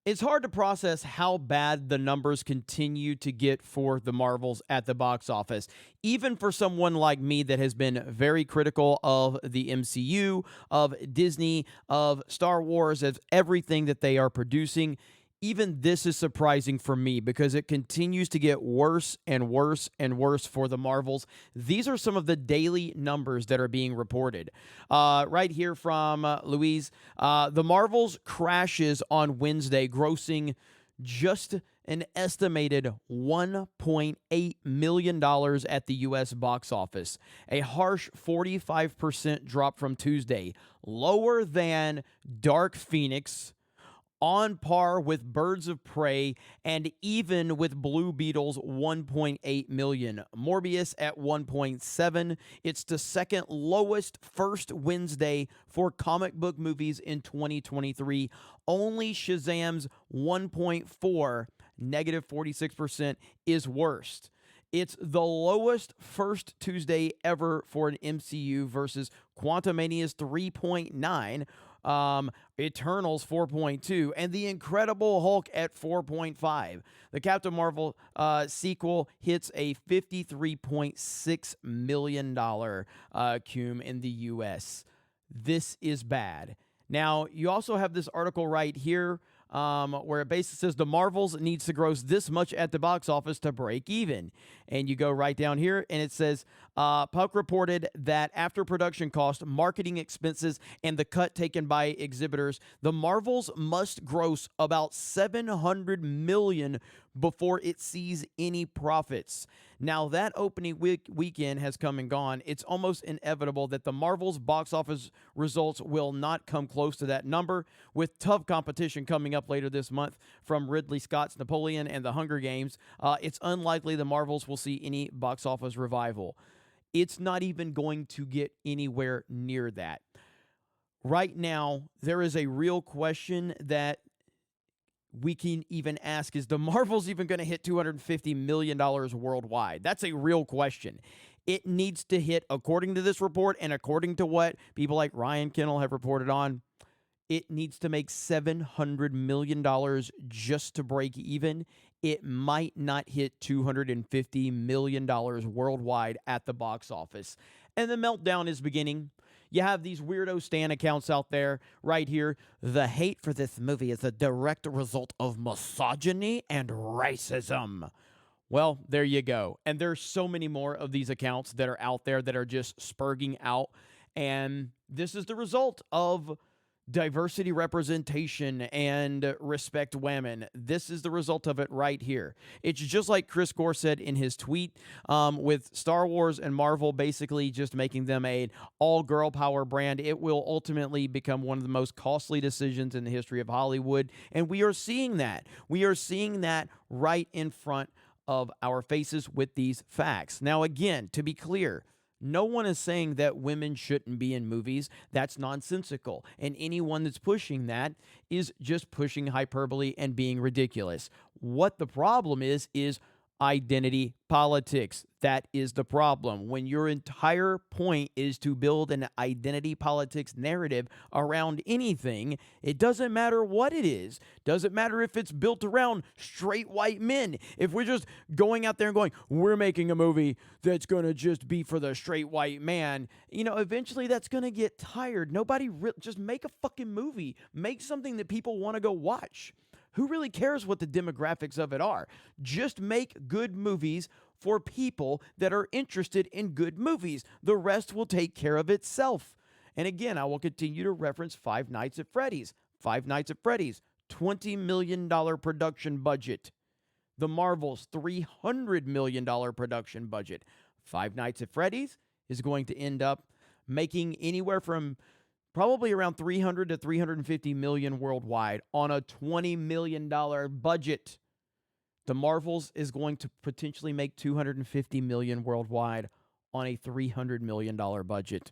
It's hard to process how bad the numbers continue to get for the Marvels at the box office. Even for someone like me that has been very critical of the MCU, of Disney, of Star Wars, of everything that they are producing, even this is surprising for me because it continues to get worse and worse and worse for the Marvels. These are some of the daily numbers that are being reported. Right here from Louise, the Marvels crashes on Wednesday, grossing just an estimated $1.8 million at the U.S. box office, a harsh 45% drop from Tuesday, lower than Dark Phoenix, on par with Birds of Prey, and even with Blue Beetle's 1.8 million. Morbius at 1.7. It's the second lowest first Wednesday for comic book movies in 2023. Only Shazam's 1.4, negative 46%, is worst. It's the lowest first Tuesday ever for an MCU versus Quantumania's 3.9, Eternals 4.2, and The Incredible Hulk at 4.5. The Captain Marvel sequel hits a $53.6 million cum in the U.S. This is bad. Now, you also have this article right here where it basically says the Marvels needs to gross this much at the box office to break even. And you go right down here and it says, Puck reported that after production cost, marketing expenses, and the cut taken by exhibitors, the Marvels must gross about $700 million before it sees any profits. Now, that opening weekend has come and gone. It's almost inevitable that the Marvels box office results will not come close to that number, with tough competition coming up later this month from Ridley Scott's Napoleon and The Hunger Games. It's unlikely the Marvels will see any box office revival. It's not even going to get anywhere near that. Right now, there is a real question that we can even ask, is the Marvels even going to hit $250 million worldwide? That's a real question. It needs to hit, according to this report and according to what people like Ryan Kennel have reported on, it needs to make $700 million just to break even. It might not hit $250 million worldwide at the box office. And the meltdown is beginning. You have these weirdo stan accounts out there right here. The hate for this movie is a direct result of misogyny and racism. Well, there you go. And there's so many more of these accounts that are out there that are just spurging out. And this is the result of diversity representation and respect women. This is the result of it right here. It's just like Chris Gore said in his tweet, with Star Wars and Marvel basically just making them a all girl power brand. It will ultimately become one of the most costly decisions in the history of Hollywood, and we are seeing that. We are seeing that right in front of our faces with these facts. Now, again, to be clear, no one is saying that women shouldn't be in movies. That's nonsensical. And anyone that's pushing that is just pushing hyperbole and being ridiculous. What the problem is identity politics. That is the problem. When your entire point is to build an identity politics narrative around anything, it doesn't matter what it is. Doesn't matter if it's built around straight white men. If we're just going out there and going, we're making a movie that's going to just be for the straight white man, eventually that's going to get tired. Just make a fucking movie. Make something that people want to go watch. Who really cares what the demographics of it are? Just make good movies for people that are interested in good movies. The rest will take care of itself. And again, I will continue to reference Five Nights at Freddy's. Five Nights at Freddy's, $20 million production budget. The Marvels, $300 million production budget. Five Nights at Freddy's is going to end up making anywhere from probably around 300 to 350 million worldwide on a $20 million budget. The Marvels is going to potentially make 250 million worldwide on a $300 million budget.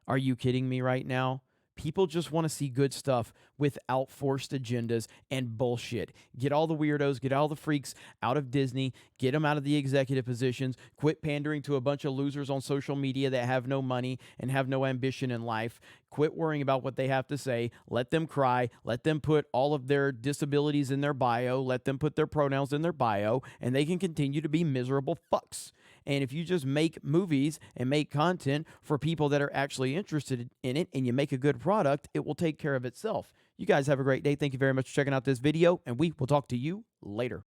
Are you kidding me right now? People just want to see good stuff without forced agendas and bullshit. Get all the weirdos, get all the freaks out of Disney, get them out of the executive positions, quit pandering to a bunch of losers on social media that have no money and have no ambition in life. Quit worrying about what they have to say. Let them cry. Let them put all of their disabilities in their bio. Let them put their pronouns in their bio, and they can continue to be miserable fucks. And if you just make movies and make content for people that are actually interested in it and you make a good product, it will take care of itself. You guys have a great day. Thank you very much for checking out this video, and we will talk to you later.